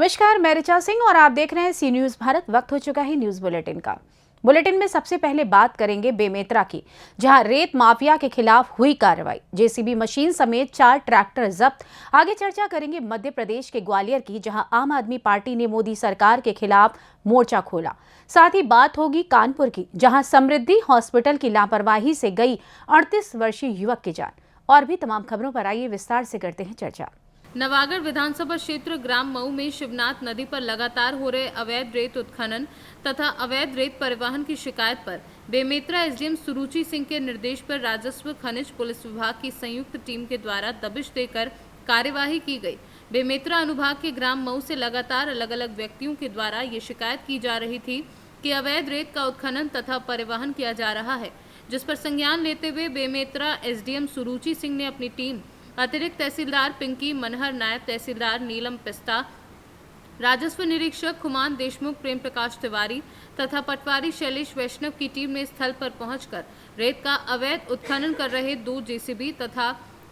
नमस्कार, मैं ऋचा सिंह और आप देख रहे हैं सी न्यूज भारत। वक्त हो चुका है न्यूज बुलेटिन का। बुलेटिन में सबसे पहले बात करेंगे बेमेतरा की, जहां रेत माफिया के खिलाफ हुई कार्रवाई। जेसीबी मशीन समेत 4 ट्रैक्टर जब्त। आगे चर्चा करेंगे मध्य प्रदेश के ग्वालियर की, जहां आम आदमी पार्टी ने मोदी सरकार के खिलाफ मोर्चा खोला। साथ ही बात होगी कानपुर की, जहां समृद्धि हॉस्पिटल की लापरवाही से गई 38 वर्षीय युवक की जान। और भी तमाम खबरों पर आइए विस्तार से करते हैं चर्चा। नवागढ़ विधानसभा क्षेत्र ग्राम मऊ में शिवनाथ नदी पर लगातार हो रहे अवैध रेत उत्खनन तथा अवैध रेत परिवहन की शिकायत पर बेमेतरा एसडीएम सुरुचि सिंह के निर्देश पर राजस्व खनिज पुलिस विभाग की संयुक्त टीम के द्वारा दबिश देकर कार्यवाही की गई। बेमेतरा अनुभाग के ग्राम मऊ से लगातार अलग अलग व्यक्तियों के द्वारा ये शिकायत की जा रही थी कि अवैध रेत का उत्खनन तथा परिवहन किया जा रहा है, जिस पर संज्ञान लेते हुए बेमेतरा एसडीएम सुरुचि सिंह ने अपनी टीम अतिरिक्त तहसीलदार पिंकी मनहर नायब तहसीलदार नीलम पिस्ता, राजस्व निरीक्षक खुमान देशमुख, प्रेम प्रकाश तिवारी तथा पटवारी शैलेश वैष्णव की टीम ने स्थल पर पहुंचकर रेत का अवैध उत्खनन कर रहे 2 जेसीबी तथा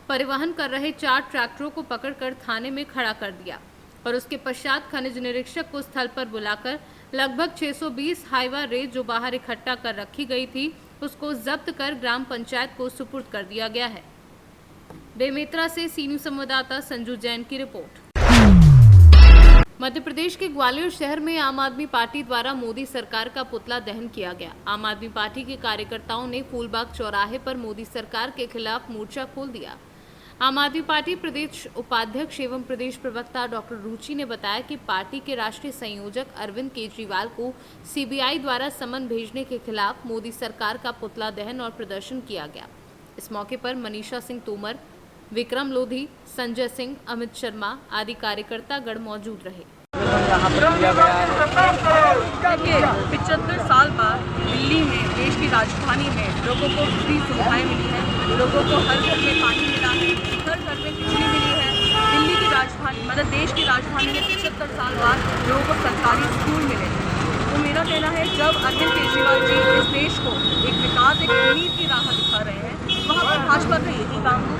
परिवहन कर रहे 4 ट्रैक्टरों को पकड़कर थाने में खड़ा कर दिया और उसके पश्चात खनिज निरीक्षक को स्थल पर बुलाकर लगभग 620 हाइवा रेत जो बाहर इकट्ठा कर रखी गई थी, उसको जब्त कर ग्राम पंचायत को सुपुर्द कर दिया गया है। बेमेतरा से सी न्यूज संवाददाता संजू जैन की रिपोर्ट। मध्य प्रदेश के ग्वालियर शहर में आम आदमी पार्टी द्वारा मोदी सरकार का पुतला दहन किया गया। आम आदमी पार्टी के कार्यकर्ताओं ने फूलबाग चौराहे पर मोदी सरकार के खिलाफ मोर्चा खोल दिया। आम आदमी पार्टी प्रदेश उपाध्यक्ष एवं प्रदेश प्रवक्ता डॉक्टर रुचि ने बताया कि पार्टी के राष्ट्रीय संयोजक अरविंद केजरीवाल को सीबीआई द्वारा समन भेजने के खिलाफ मोदी सरकार का पुतला दहन और प्रदर्शन किया गया। इस मौके पर मनीषा सिंह तोमर, विक्रम लोधी, संजय सिंह, अमित शर्मा आदि कार्यकर्ता गण मौजूद रहे। देखिए, 75 साल बाद दिल्ली में, देश की राजधानी में लोगों को फ्री सुविधाएं मिली हैं, लोगों को हर घर में पानी मिला है, हर घर में बिजली मिली है। दिल्ली की राजधानी मतलब देश की राजधानी में 75 साल बाद लोगों को सरकारी स्कूल मिले हैं। तो मेरा कहना है, जब अरविंद केजरीवाल जी इस देश को एक विकास, एक उम्मीद की राह दिखा रहे हैं, वहाँ पर भाजपा का यही काम है।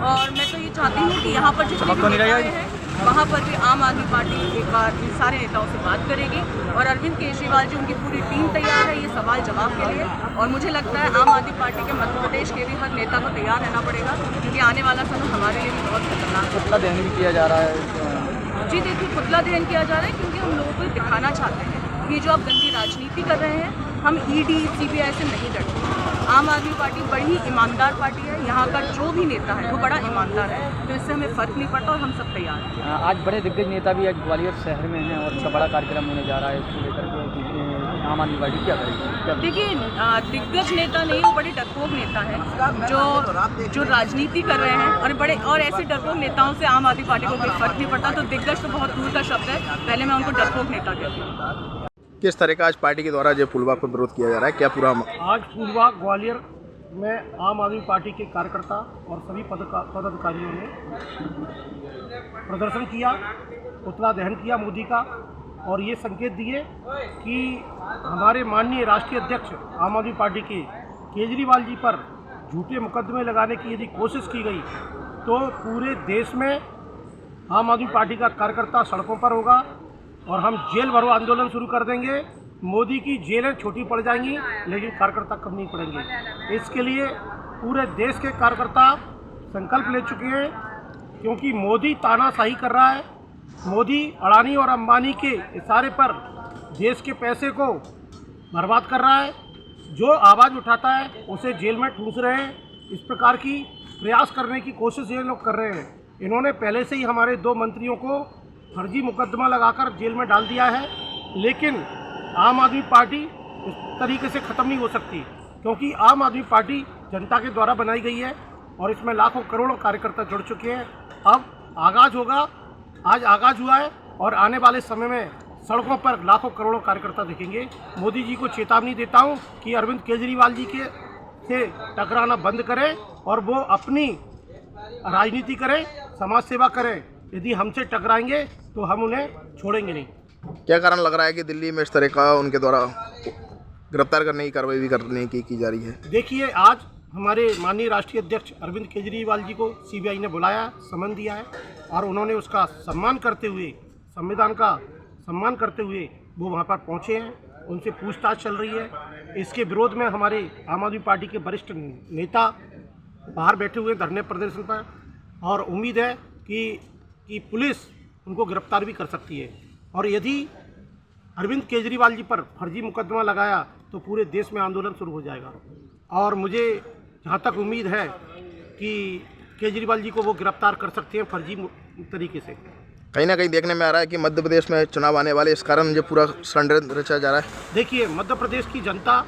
और मैं तो ये चाहती हूँ कि यहाँ पर जितने भी नेता हैं वहाँ पर भी आम आदमी पार्टी एक बार इन सारे नेताओं से बात करेगी और अरविंद केजरीवाल जी, उनकी पूरी टीम तैयार है ये सवाल जवाब के लिए। और मुझे लगता है आम आदमी पार्टी के मध्य प्रदेश के भी हर नेता को तैयार रहना पड़ेगा, क्योंकि आने वाला समय हमारे लिए भी बहुत खतरनाक है। पुतला दहन भी किया जा रहा है। जी देखिए, पुतला दहन किया जा रहा है क्योंकि हम लोगों को दिखाना चाहते हैं कि जो आप गंदी राजनीति कर रहे हैं, हम ईडी सीबीआई से नहीं डरते। आम आदमी पार्टी बड़ी ईमानदार पार्टी है, यहाँ का जो भी नेता है वो बड़ा ईमानदार है, तो इससे हमें फर्क नहीं पड़ता और हम सब तैयार हैं। आज बड़े दिग्गज नेता भी आज ग्वालियर शहर में हैं और अच्छा बड़ा कार्यक्रम होने जा रहा है, इसको लेकर के आम आदमी पार्टी क्या करेगी? देखिए, दिग्गज नेता नहीं, वो बड़े डरपोक नेता हैं जो राजनीति कर रहे हैं और ऐसे डरपोक नेताओं से आम आदमी पार्टी को कोई फर्क नहीं पड़ता। तो दिग्गज तो बहुत दूर का शब्द है, पहले मैं उनको डरपोक नेता कहती हूँ। किस तरह का आज पार्टी के द्वारा जो फूलबाग पर विरोध किया जा रहा है, क्या पूरा? आज फूलबाग ग्वालियर में आम आदमी पार्टी के कार्यकर्ता और सभी पदाधिकारियों ने प्रदर्शन किया, पुतला दहन किया मोदी का, और ये संकेत दिए कि हमारे माननीय राष्ट्रीय अध्यक्ष आम आदमी पार्टी के केजरीवाल जी पर झूठे मुकदमे लगाने की यदि कोशिश की गई तो पूरे देश में आम आदमी पार्टी का कार्यकर्ता सड़कों पर होगा और हम जेल भरो आंदोलन शुरू कर देंगे। मोदी की जेलें छोटी पड़ जाएंगी लेकिन कार्यकर्ता कम नहीं पड़ेंगे। इसके लिए पूरे देश के कार्यकर्ता संकल्प ले चुके हैं, क्योंकि मोदी तानाशाही कर रहा है। मोदी अडानी और अंबानी के इशारे पर देश के पैसे को बर्बाद कर रहा है। जो आवाज़ उठाता है उसे जेल में ठूंस रहे हैं। इस प्रकार की प्रयास करने की कोशिश ये लोग कर रहे हैं। इन्होंने पहले से ही हमारे 2 मंत्रियों को फर्जी मुकदमा लगाकर जेल में डाल दिया है, लेकिन आम आदमी पार्टी इस तरीके से ख़त्म नहीं हो सकती, क्योंकि आम आदमी पार्टी जनता के द्वारा बनाई गई है और इसमें लाखों करोड़ों कार्यकर्ता जुड़ चुके हैं। अब आगाज़ होगा, आज आगाज़ हुआ है और आने वाले समय में सड़कों पर लाखों करोड़ों कार्यकर्ता दिखेंगे। मोदी जी को चेतावनी देता हूं कि अरविंद केजरीवाल जी के से टकराना बंद करें और वो अपनी राजनीति करें, समाज सेवा करें। यदि हमसे टकराएंगे तो हम उन्हें छोड़ेंगे नहीं। क्या कारण लग रहा है कि दिल्ली में इस तरह का उनके द्वारा गिरफ्तार करने की कार्रवाई भी करने की जा रही है? देखिए, आज हमारे माननीय राष्ट्रीय अध्यक्ष अरविंद केजरीवाल जी को सीबीआई ने बुलाया, समन दिया है और उन्होंने उसका सम्मान करते हुए संविधान का सम्मान करते हुए वो वहाँ पर पहुँचे हैं, उनसे पूछताछ चल रही है। इसके विरोध में हमारे आम आदमी पार्टी के वरिष्ठ नेता बाहर बैठे हुए धरने प्रदर्शन पर, और उम्मीद है कि पुलिस उनको गिरफ्तार भी कर सकती है। और यदि अरविंद केजरीवाल जी पर फर्जी मुकदमा लगाया तो पूरे देश में आंदोलन शुरू हो जाएगा। और मुझे जहाँ तक उम्मीद है कि केजरीवाल जी को वो गिरफ्तार कर सकते हैं फर्जी तरीके से। कहीं ना कहीं देखने में आ रहा है कि मध्य प्रदेश में चुनाव आने वाले, इस कारण जो पूरा षड्यंत्र रचा जा रहा है। देखिए, मध्य प्रदेश की जनता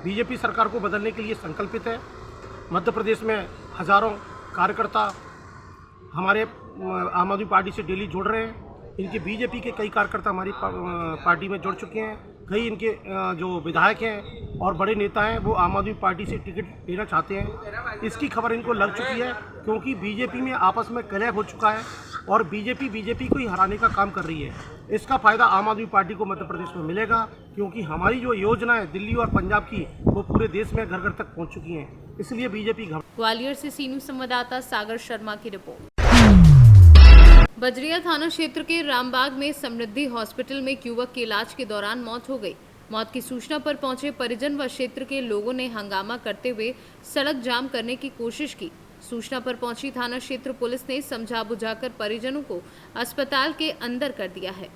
बीजेपी सरकार को बदलने के लिए संकल्पित है। मध्य प्रदेश में हज़ारों कार्यकर्ता हमारे आम आदमी पार्टी से डेली जुड़ रहे हैं। इनके बीजेपी के कई कार्यकर्ता हमारी पार्टी में जुड़ चुके हैं। कई इनके जो विधायक हैं और बड़े नेता हैं वो आम आदमी पार्टी से टिकट लेना चाहते हैं। इसकी खबर इनको लग चुकी है, क्योंकि बीजेपी में आपस में कलह हो चुका है और बीजेपी को ही हराने का काम कर रही है। इसका फ़ायदा आम आदमी पार्टी को मध्य प्रदेश में मिलेगा, क्योंकि हमारी जो योजना है दिल्ली और पंजाब की, वो पूरे देश में घर घर तक पहुँच चुकी हैं। इसलिए बीजेपी ग्वालियर से सी न्यूज़ संवाददाता सागर शर्मा की रिपोर्ट। बजरिया थाना क्षेत्र के रामबाग में समृद्धि हॉस्पिटल में एक युवक की इलाज के दौरान मौत हो गई। मौत की सूचना पर पहुंचे परिजन व क्षेत्र के लोगों ने हंगामा करते हुए सड़क जाम करने की कोशिश की। सूचना पर पहुंची थाना क्षेत्र पुलिस ने समझा बुझाकर परिजनों को अस्पताल के अंदर कर दिया है।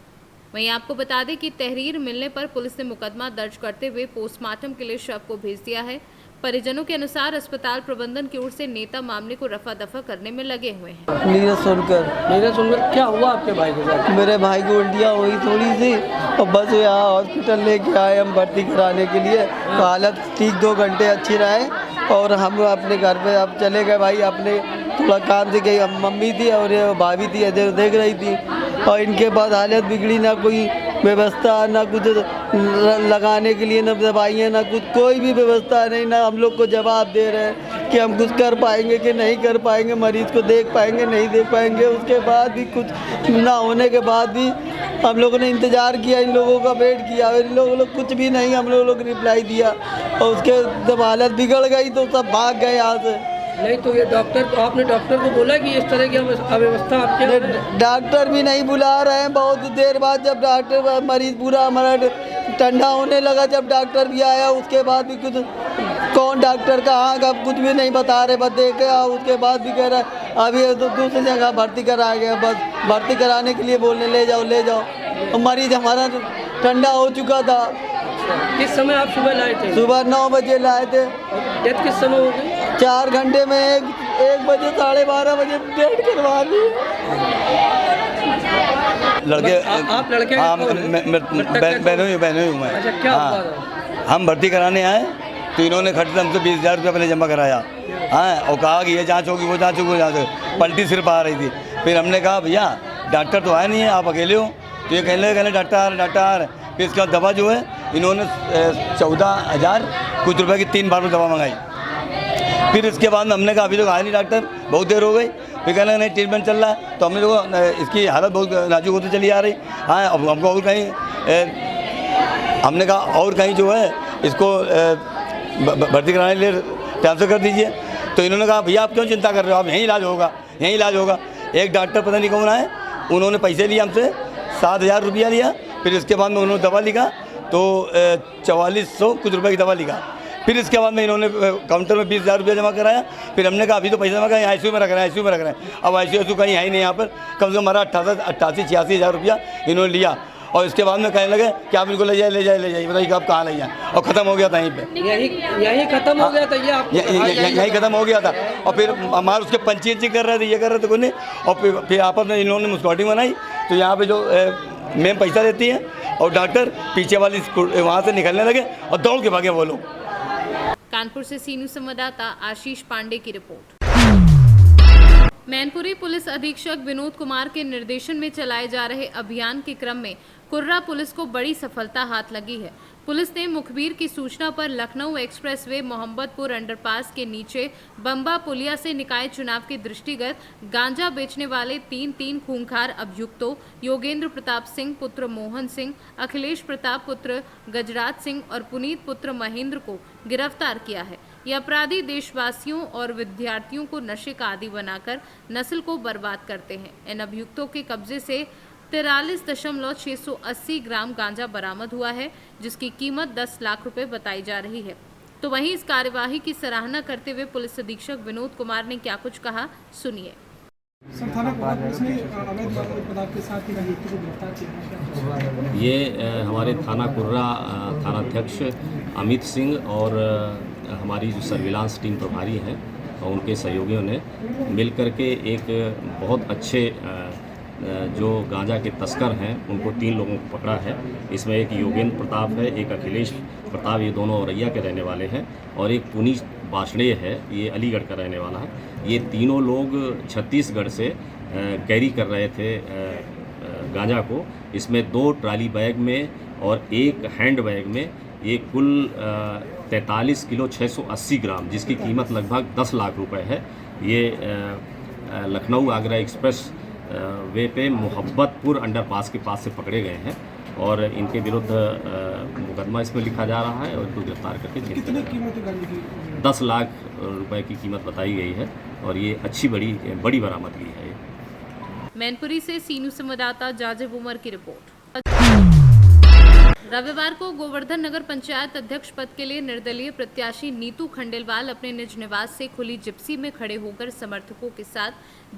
वहीं आपको बता दें कि तहरीर मिलने पर पुलिस ने मुकदमा दर्ज करते हुए पोस्टमार्टम के लिए शव को भेज दिया है। परिजनों के अनुसार अस्पताल प्रबंधन की ओर से नेता मामले को रफा दफा करने में लगे हुए हैं। नीरज सुनकर क्या हुआ आपके भाई के साथ? मेरे भाई को उल्टियाँ हुई थोड़ी सी और बस यहाँ हॉस्पिटल लेके आए हम भर्ती कराने के लिए। तो हालत ठीक 2 घंटे अच्छी रहे और हम अपने घर पे अब चले गए। भाई अपने थोड़ा काम से गई, मम्मी थी और भाभी थी इधर देख रही थी और इनके बाद हालत बिगड़ी, ना कोई व्यवस्था, ना कुछ लगाने के लिए, ना दवाइयाँ, ना कुछ, कोई भी व्यवस्था नहीं। ना हम लोग को जवाब दे रहे हैं कि हम कुछ कर पाएंगे कि नहीं कर पाएंगे, मरीज को देख पाएंगे नहीं देख पाएंगे। उसके बाद भी कुछ ना होने के बाद भी हम लोगों ने इंतज़ार किया, इन लोगों का वेट किया, इन लोग कुछ भी नहीं हम लोग रिप्लाई दिया। और उसके जब हालत बिगड़ गई तो सब भाग गए यहाँ से। नहीं तो ये डॉक्टर, आपने डॉक्टर को बोला कि इस तरह की अव्यवस्था आपके? डॉक्टर भी नहीं बुला रहे हैं। बहुत देर बाद जब डॉक्टर, मरीज पूरा हमारा ठंडा होने लगा, जब डॉक्टर भी आया उसके बाद भी कुछ, कौन डॉक्टर कहाँ का कुछ भी नहीं बता रहे। बस देखे उसके बाद भी कह रहे अभी तो दूसरी जगह भर्ती कराया गया। बस भर्ती कराने के लिए बोलने ले जाओ। और मरीज हमारा ठंडा हो चुका था। किस समय आप सुबह लाए थे? सुबह 9 बजे लाए थे। डेथ किस समय हो गई? 4 घंटे में 1 बजे 12:30 बजे डेथ करवा दी। लड़के आप लड़के? हाँ, बहनों ही हूँ मैं। अच्छा, क्या हुआ? हम भर्ती कराने आए तो इन्होंने खर्च हमसे 20,000 रुपये अपने जमा कराया। हाँ, और कहा कि ये जाँच होगी, वो जाँच होगी, वो जाँच होगी। पलटी सिर्फ आ रही थी। फिर हमने कहा भैया डॉक्टर तो आया नहीं है, आप अकेले हो। तो ये कहने डॉक्टर। फिर इसके बाद दवा जो है इन्होंने 14,000 कुछ रुपए की 3 बार में दवा मंगाई। फिर इसके बाद में हमने कहा अभी तो आया नहीं डॉक्टर, बहुत देर हो गई। फिर कहना नहीं ट्रीटमेंट चल रहा है। तो हमने देखो इसकी हालत बहुत नाजुक होती चली आ रही। हाँ, अब हमको और कहीं हमने कहा और कहीं जो है इसको भर्ती कराने के लिए ट्रांसफ़र कर दीजिए। तो इन्होंने कहा भैया आप क्यों चिंता कर रहे हो, आप यहीं इलाज होगा। एक डॉक्टर पता नहीं कौन आए, उन्होंने पैसे लिए हमसे 7,000 रुपया लिया। फिर इसके बाद में उन्होंने दवा लिखा तो 4400 कुछ रुपए की दवा लिखा। फिर इसके बाद में इन्होंने काउंटर में 20,000 रुपया जमा कराया। फिर हमने कहा अभी तो पैसा जमा कराया, आईसीयू में रख रहे हैं। अब आईसीयू कहीं है ही नहीं यहाँ पर। कम से कम हमारा 88-86 हज़ार रुपया इन्होंने लिया। और इसके बाद में कहने लगे कि आप इनको ले जाइए, बताइए कि आप कहाँ ले जाए। और ख़त्म हो गया था यहीं पे, यही खत्म हो गया था। यही ख़त्म हो गया था। और फिर हमारे उसके पंची कर रहे थे, ये कर रहे थे कोई नहीं। और फिर आपस में इन्होंने मुस्कॉटिंग बनाई। तो यहाँ पे जो मैम पैसा देती हैं और डॉक्टर पीछे वाली वहाँ से निकलने लगे और दौड़ के भागे वो लोग। कानपुर से सी न्यूज़ संवाददाता आशीष पांडे की रिपोर्ट। मैनपुरी पुलिस अधीक्षक विनोद कुमार के निर्देशन में चलाए जा रहे अभियान के क्रम में कुर्रा पुलिस को बड़ी सफलता हाथ लगी है। पुलिस ने मुखबिर की सूचना पर लखनऊ एक्सप्रेसवे मोहम्मदपुर अंडरपास के नीचे बम्बा पुलिया से निकाय चुनाव के दृष्टिगत गांजा बेचने वाले 3 खूंखार अभियुक्तों योगेंद्र प्रताप सिंह पुत्र मोहन सिंह, अखिलेश प्रताप पुत्र गजराज सिंह और पुनीत पुत्र महेंद्र को गिरफ्तार किया है। ये अपराधी देशवासियों और विद्यार्थियों को नशे का आदी बनाकर नस्ल को बर्बाद करते हैं। इन अभियुक्तों के कब्जे से 43.680 ग्राम गांजा बरामद हुआ है, जिसकी कीमत 10 लाख रुपए बताई जा रही है। तो वहीं इस कार्यवाही की सराहना करते हुए पुलिस अधीक्षक विनोद कुमार ने क्या कुछ कहा, सुनिए। ये हमारे थाना कुर्रा थानाध्यक्ष अमित सिंह और हमारी जो सर्विलांस टीम प्रभारी हैं और उनके सहयोगियों ने मिलकर के एक बहुत अच्छे जो गांजा के तस्कर हैं उनको 3 लोगों को पकड़ा है। इसमें एक योगेंद्र प्रताप है, एक अखिलेश प्रताप, ये दोनों औरैया के रहने वाले हैं, और एक पुनीत बासड़े है, ये अलीगढ़ का रहने वाला है। ये तीनों लोग छत्तीसगढ़ से कैरी कर रहे थे गांजा को। इसमें 2 ट्राली बैग में और 1 हैंड बैग में ये कुल 43 किलो 680 ग्राम, जिसकी कीमत लगभग 10 लाख रुपए है। ये लखनऊ आगरा एक्सप्रेस वे पे मोहब्बतपुर अंडरपास के पास से पकड़े गए हैं और इनके विरुद्ध मुकदमा इसमें लिखा जा रहा है और इनको गिरफ्तार करके जेल भेजा जा रहा है। 10 लाख रुपए की कीमत बताई गई है और ये अच्छी बड़ी बरामदगी है। मैनपुरी से सीनू संवाददाता जाजिब उमर की रिपोर्ट। रविवार को गोवर्धन नगर पंचायत अध्यक्ष पद के लिए निर्दलीय प्रत्याशी नीतू खंडेलवाल अपने निज निवास से खुली जिप्सी में खड़े होकर समर्थकों के साथ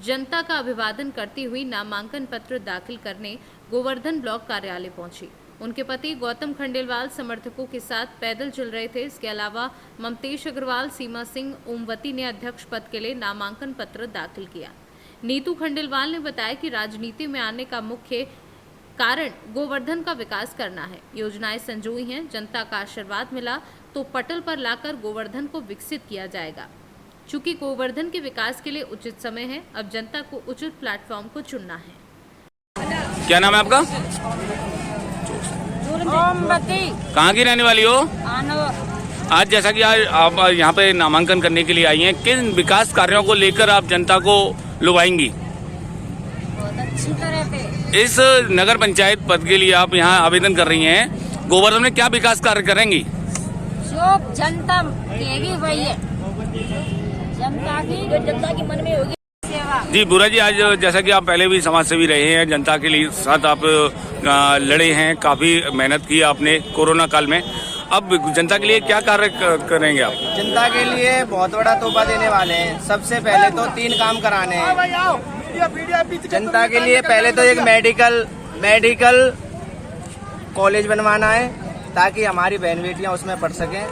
जनता का अभिवादन करती हुई नामांकन पत्र दाखिल करने गोवर्धन ब्लॉक कार्यालय पहुंची। उनके पति गौतम खंडेलवाल समर्थकों के साथ पैदल चल रहे थे। इसके अलावा ममतेश अग्रवाल, सीमा सिंह, ओमवती ने अध्यक्ष पद के लिए नामांकन पत्र दाखिल किया। नीतू खंडेलवाल ने बताया कि राजनीति में आने का मुख्य कारण गोवर्धन का विकास करना है। योजनाएं संजोई हैं, जनता का आशीर्वाद मिला तो पटल पर लाकर गोवर्धन को विकसित किया जाएगा। चूंकि गोवर्धन के विकास के लिए उचित समय है, अब जनता को उचित प्लेटफॉर्म को चुनना है। क्या नाम है आपका? कहाँ की रहने वाली हो? आज जैसा कि आज आप यहाँ पे नामांकन करने के लिए आई हैं, किन विकास कार्यों को लेकर आप जनता को लुभाएंगी? अच्छी तरह पे इस नगर पंचायत पद के लिए आप यहाँ आवेदन कर रही हैं, गोवर्धन में क्या विकास कार्य करेंगी? जो जनता कहेगी वही है, जनता की जो जनता के मन में होगी सेवा। जी बुरा जी, आज जैसा कि आप पहले भी समाज सेवी रहे हैं, जनता के लिए साथ आप लड़े हैं, काफी मेहनत की आपने कोरोना काल में, अब जनता के लिए क्या कार्य करेंगे आप? जनता के लिए बहुत बड़ा तोहफा देने वाले हैं। सबसे पहले तो 3 काम कराने हैं जनता के लिए। पहले तो एक मेडिकल कॉलेज बनवाना है ताकि हमारी बहन बेटियां उसमें पढ़ सकें।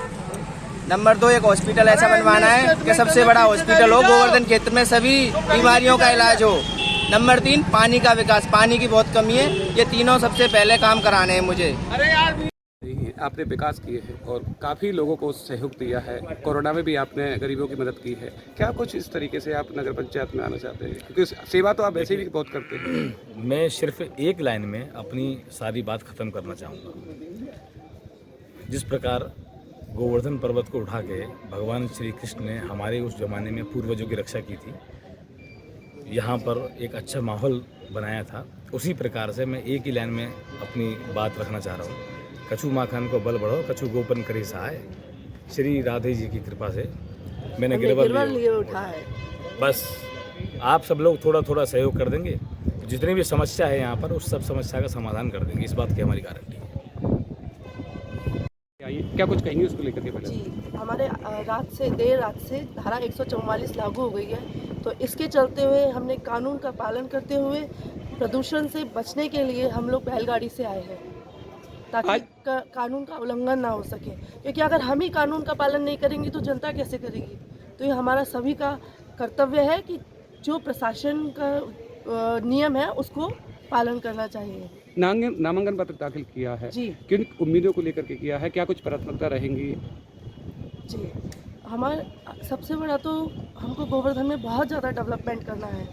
नंबर 2 एक हॉस्पिटल ऐसा बनवाना है कि सबसे बड़ा हॉस्पिटल हो गोवर्धन क्षेत्र में, सभी बीमारियों का इलाज हो। नंबर 3 पानी का विकास, पानी की बहुत कमी है। ये तीनों सबसे पहले काम कराने हैं मुझे। आपने विकास किए हैं और काफ़ी लोगों को सहयोग दिया है। कोरोना में भी आपने गरीबों की मदद की है। क्या कुछ इस तरीके से आप नगर पंचायत में आना चाहते हैं? क्योंकि सेवा तो आप वैसे भी बहुत करते हैं। मैं सिर्फ एक लाइन में अपनी सारी बात ख़त्म करना चाहूँगा। जिस प्रकार गोवर्धन पर्वत को उठा के भगवान श्री कृष्ण ने हमारे उस ज़माने में पूर्वजों की रक्षा की थी, यहाँ पर एक अच्छा माहौल बनाया था, उसी प्रकार से मैं एक ही लाइन में अपनी बात रखना चाह रहा हूँ। कछु माखन को बल बढ़ो, कछु गोपन करी सहाय। श्री राधे जी की कृपा से मैंने गिरवर लिए उठा है। बस आप सब लोग थोड़ा थोड़ा सहयोग कर देंगे, जितनी भी समस्या है यहाँ पर उस सब समस्या का समाधान कर देंगे, इस बात की हमारी गारंटी है। क्या कुछ कहेंगे उसको लेकर के? पहले जी, हमारे देर रात से धारा 144 लागू हो गई है, तो इसके चलते हुए हमने कानून का पालन करते हुए प्रदूषण से बचने के लिए हम लोग बैलगाड़ी से आए हैं ताकि कानून का उल्लंघन ना हो सके। क्योंकि अगर हम ही कानून का पालन नहीं करेंगे तो जनता कैसे करेगी? तो ये हमारा सभी का कर्तव्य है कि जो प्रशासन का नियम है उसको पालन करना चाहिए। नामांकन पत्र दाखिल किया है जी, किन उम्मीदों को लेकर के किया है? क्या कुछ प्राथमिकता रहेंगी? जी, हमारा सबसे बड़ा तो हमको गोवर्धन में बहुत ज़्यादा डेवलपमेंट करना है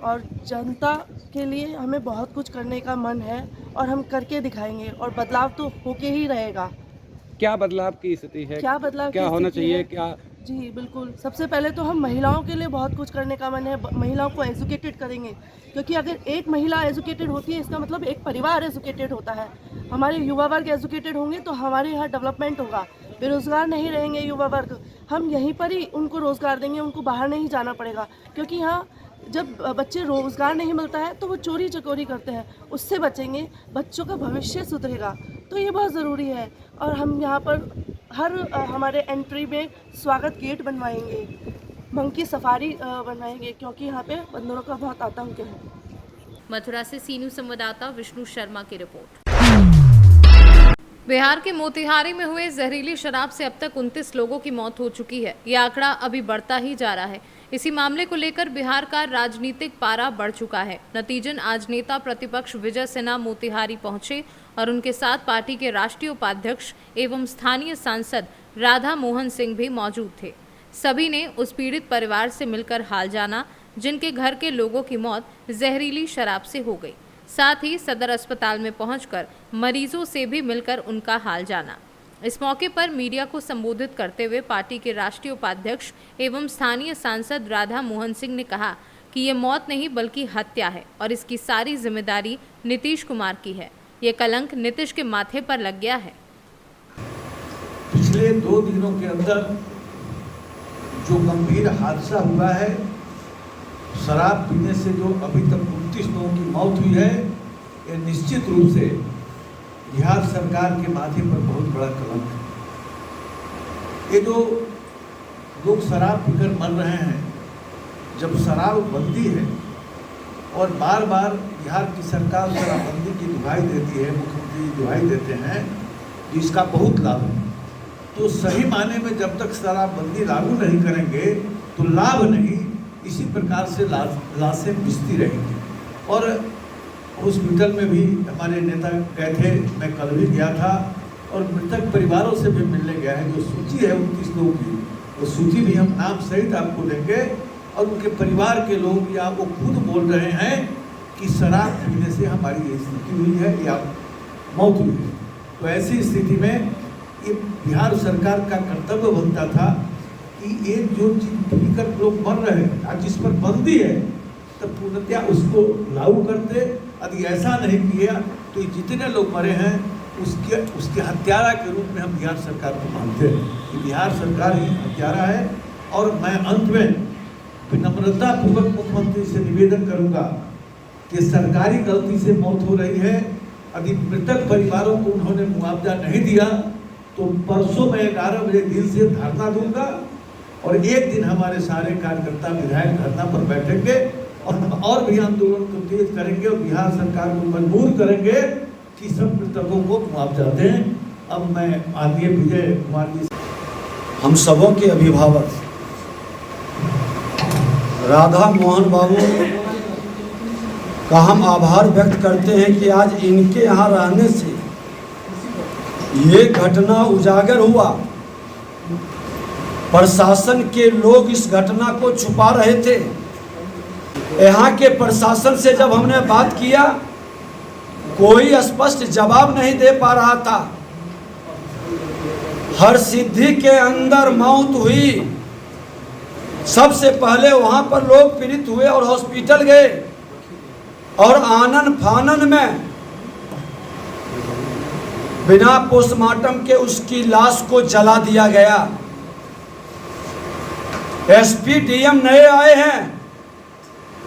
और जनता के लिए हमें बहुत कुछ करने का मन है और हम करके दिखाएंगे और बदलाव तो होके ही रहेगा। क्या बदलाव की स्थिति है? क्या बदलाव क्या होना चाहिए? क्या? जी बिल्कुल, सबसे पहले तो हम महिलाओं के लिए बहुत कुछ करने का मन है। महिलाओं को एजुकेटेड करेंगे, क्योंकि अगर एक महिला एजुकेटेड होती है इसका मतलब एक परिवार एजुकेटेड होता है। हमारे युवा वर्ग एजुकेटेड होंगे तो हमारे यहाँ डेवलपमेंट होगा। बेरोज़गार नहीं रहेंगे युवा वर्ग, हम यहीं पर ही उनको रोज़गार देंगे, उनको बाहर नहीं जाना पड़ेगा। क्योंकि यहाँ जब बच्चे रोज़गार नहीं मिलता है तो वो चोरी चकोरी करते हैं, उससे बचेंगे, बच्चों का भविष्य सुधरेगा। तो ये बहुत ज़रूरी है। और हम यहाँ पर हर हमारे एंट्री में स्वागत गेट बनवाएंगे, मंकी सफारी बनवाएंगे, क्योंकि यहाँ पे बंदरों का बहुत आतंक है। मथुरा से सी न्यूज़ संवाददाता विष्णु शर्मा की रिपोर्ट। बिहार के मोतिहारी में हुए जहरीली शराब से अब तक 29 लोगों की मौत हो चुकी है। यह आंकड़ा अभी बढ़ता ही जा रहा है। इसी मामले को लेकर बिहार का राजनीतिक पारा बढ़ चुका है। नतीजन आज नेता प्रतिपक्ष विजय सिन्हा मोतिहारी पहुंचे और उनके साथ पार्टी के राष्ट्रीय उपाध्यक्ष एवं स्थानीय सांसद राधा मोहन सिंह भी मौजूद थे। सभी ने उस पीड़ित परिवार से मिलकर हाल जाना जिनके घर के लोगों की मौत जहरीली शराब से हो गई। साथ ही सदर अस्पताल में पहुंचकर मरीजों से भी मिलकर उनका हाल जाना। इस मौके पर मीडिया को संबोधित करते हुए पार्टी के राष्ट्रीय उपाध्यक्ष एवं स्थानीय सांसद राधा मोहन सिंह ने कहा कि ये मौत नहीं बल्कि हत्या है और इसकी सारी जिम्मेदारी नीतीश कुमार की है। ये कलंक नीतीश के माथे पर लग गया है। पिछले 2 दिनों के अंदर जो गंभीर हादसा हुआ है, शराब पीने से जो अभी तक 29 लोगों की मौत हुई है, ये निश्चित रूप से बिहार सरकार के माथे पर बहुत बड़ा कलंक है। ये जो लोग शराब पीकर मर रहे हैं, जब शराब बंदी है और बार बार बिहार की सरकार शराबबंदी की दुहाई देती है, मुख्यमंत्री दुहाई देते हैं, इसका बहुत लाभ है। तो सही माने में जब तक शराबबंदी लागू नहीं करेंगे तो लाभ नहीं, इसी प्रकार से लाशें बिछती रहेंगी। और हॉस्पिटल में भी हमारे नेता गए थे, मैं कल भी गया था और मृतक परिवारों से भी मिलने गया है। जो सूची है 29 लोगों की, वो सूची भी हम नाम सहित आपको देंगे और उनके परिवार के लोग या वो खुद बोल रहे हैं कि शराब पीने से हमारी ये स्थिति हुई है या मौत हुई है। तो ऐसी स्थिति में ये बिहार सरकार का कर्तव्य बनता था कि ये जो चीज पीकर लोग मर रहे हैं, आज जिस पर बंदी है, तब पूर्णतः उसको लागू करते। यदि ऐसा नहीं किया तो ये जितने लोग मरे हैं उसके हत्यारा के रूप में हम बिहार सरकार को मानते हैं कि बिहार सरकार ही हत्यारा है। और मैं अंत में विनम्रतापूर्वक मुख्यमंत्री से निवेदन करूंगा कि सरकारी गलती से मौत हो रही है, यदि मृतक परिवारों को उन्होंने मुआवजा नहीं दिया तो परसों मैं 11 बजे दिन से धरना दूंगा और एक दिन हमारे सारे कार्यकर्ता विधायक धरना पर बैठेंगे और भी आंदोलन को तेज करेंगे और बिहार सरकार को मजबूर करेंगे कि सब मृतकों को मुआवजा दें। अब मैं माननीय विजय कुमार जी, हम सबों के अभिभावक राधा मोहन बाबू का हम आभार व्यक्त करते हैं कि आज इनके यहाँ रहने से ये घटना उजागर हुआ। प्रशासन के लोग इस घटना को छुपा रहे थे। यहाँ के प्रशासन से जब हमने बात किया, कोई स्पष्ट जवाब नहीं दे पा रहा था। हर सिद्धि के अंदर मौत हुई, सबसे पहले वहां पर लोग पीड़ित हुए और हॉस्पिटल गए और आनन फानन में बिना पोस्टमार्टम के उसकी लाश को जला दिया गया। एसपी डीएम नए आए हैं,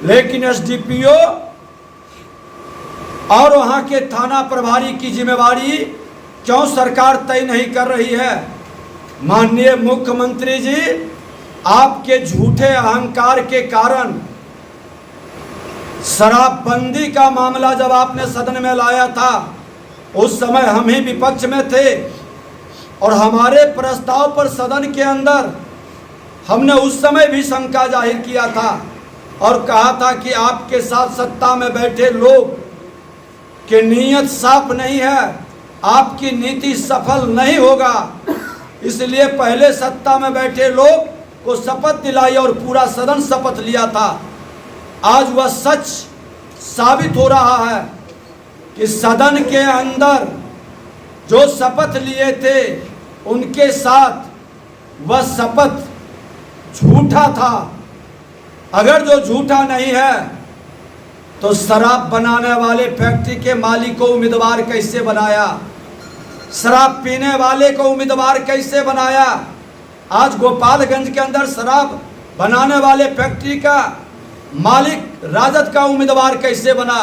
लेकिन एसडीपीओ और वहां के थाना प्रभारी की जिम्मेवारी क्यों सरकार तय नहीं कर रही है? माननीय मुख्यमंत्री जी, आपके झूठे अहंकार के कारण शराबबंदी का मामला जब आपने सदन में लाया था, उस समय हम ही विपक्ष में थे और हमारे प्रस्ताव पर सदन के अंदर हमने उस समय भी शंका जाहिर किया था और कहा था कि आपके साथ सत्ता में बैठे लोग की नीयत साफ नहीं है, आपकी नीति सफल नहीं होगा। इसलिए पहले सत्ता में बैठे लोग को शपथ दिलाई और पूरा सदन शपथ लिया था। आज वह सच साबित हो रहा है कि सदन के अंदर जो शपथ लिए थे उनके साथ वह शपथ झूठा था। अगर जो झूठा नहीं है तो शराब बनाने वाले फैक्ट्री के मालिक को उम्मीदवार कैसे बनाया? शराब पीने वाले को उम्मीदवार कैसे बनाया? आज गोपालगंज के अंदर शराब बनाने वाले फैक्ट्री का मालिक राजद का उम्मीदवार कैसे बना,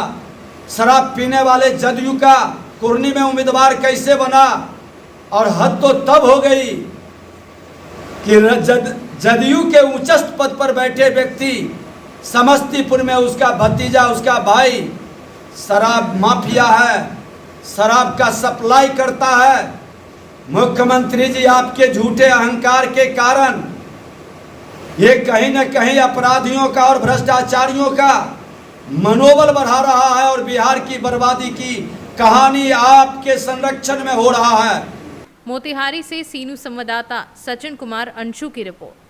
शराब पीने वाले जदयू का कुर्नी में उम्मीदवार कैसे बना। और हद तो तब हो गई कि जदयू के उच्चस्थ पद पर बैठे व्यक्ति समस्तीपुर में उसका भतीजा, उसका भाई शराब माफिया है, शराब का सप्लाई करता है। मुख्यमंत्री जी आपके झूठे अहंकार के कारण ये कहीं न कहीं अपराधियों का और भ्रष्टाचारियों का मनोबल बढ़ा रहा है और बिहार की बर्बादी की कहानी आपके संरक्षण में हो रहा है। मोतिहारी से सीनू संवाददाता सचिन कुमार अंशु की रिपोर्ट।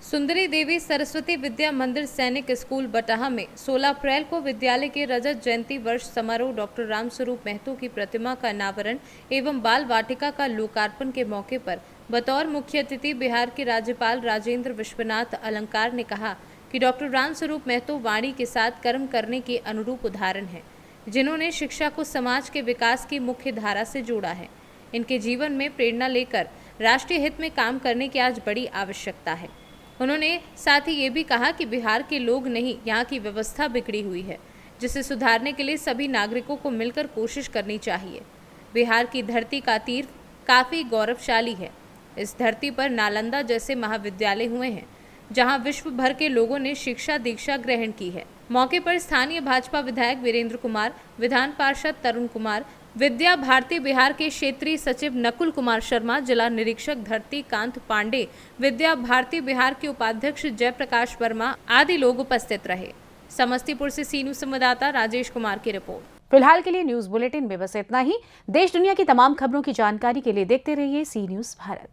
सुंदरी देवी सरस्वती विद्या मंदिर सैनिक स्कूल बटाहा में 16 अप्रैल को विद्यालय के रजत जयंती वर्ष समारोह डॉक्टर रामस्वरूप महतो की प्रतिमा का अनावरण एवं बाल वाटिका का लोकार्पण के मौके पर बतौर मुख्य अतिथि बिहार के राज्यपाल राजेंद्र विश्वनाथ अलंकार ने कहा कि डॉक्टर रामस्वरूप महतो वाणी के साथ कर्म करने के अनुरूप उदाहरण हैं, जिन्होंने शिक्षा को समाज के विकास की मुख्य धारा से जोड़ा है। इनके जीवन में प्रेरणा लेकर राष्ट्रीय हित में काम करने की आज बड़ी आवश्यकता है। उन्होंने साथ ही ये भी कहा कि बिहार के लोग नहीं, यहाँ की व्यवस्था बिगड़ी हुई है, जिसे सुधारने के लिए सभी नागरिकों को मिलकर कोशिश करनी चाहिए। बिहार की धरती का तीर काफ़ी गौरवशाली है। इस धरती पर नालंदा जैसे महाविद्यालय हुए हैं, जहां विश्व भर के लोगों ने शिक्षा दीक्षा ग्रहण की है। मौके पर स्थानीय भाजपा विधायक वीरेंद्र कुमार, विधान पार्षद तरुण कुमार, विद्या भारती बिहार के क्षेत्रीय सचिव नकुल कुमार शर्मा, जिला निरीक्षक धरती कांत पांडे, विद्या भारती बिहार के उपाध्यक्ष जयप्रकाश वर्मा आदि लोग उपस्थित रहे। समस्तीपुर से सीनू संवाददाता राजेश कुमार की रिपोर्ट। फिलहाल के लिए न्यूज बुलेटिन में बस इतना ही। देश दुनिया की तमाम खबरों की जानकारी के लिए देखते रहिए सी न्यूज भारत।